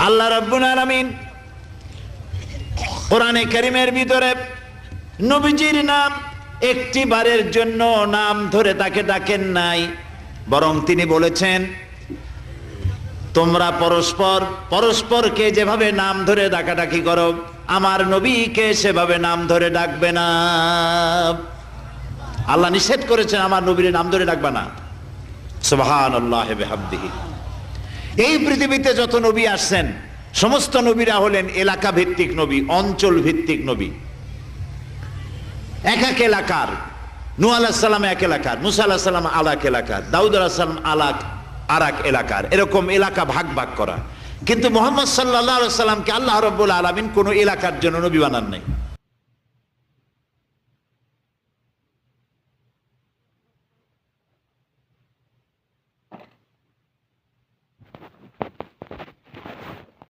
আল্লাহ রাব্বুল আলামিন কোরআনে কারীমের ভিতরে নবীজির নাম একটি বারের জন্য নাম ধরে তাকে ডাকেন নাই, বরং তিনি বলেছেন তোমরা পরস্পর পরস্পরকে যেভাবে নাম ধরে ডাকাডাকি করো আমার নবীকে সেভাবে নাম ধরে ডাকবে না। আল্লাহ নিষেধ করেছেন আমার নবীর নাম ধরে ডাকবে না। সুবহানাল্লাহি ওয়া বিহামদিহি। এই পৃথিবীতে যত নবী আসছেন সমস্ত নবীরা হলেন এলাকা ভিত্তিক নবী, অঞ্চল ভিত্তিক নবী। এক এক এলাকার, নূহ আলাইহিস সালাম এক এলাকার, মুসা আলাইহিস সালাম আলাক এলাকার, দাউদ আলাইহিস সালাম আরাক এলাকার, এরকম এলাকা ভাগ ভাগ করা। কিন্তু মুহাম্মদ সাল্লাল্লাহু আলাইহি ওয়াসাল্লামকে আল্লাহ রাব্বুল আলামিন কোন এলাকার জন্য নবী বানান নাই।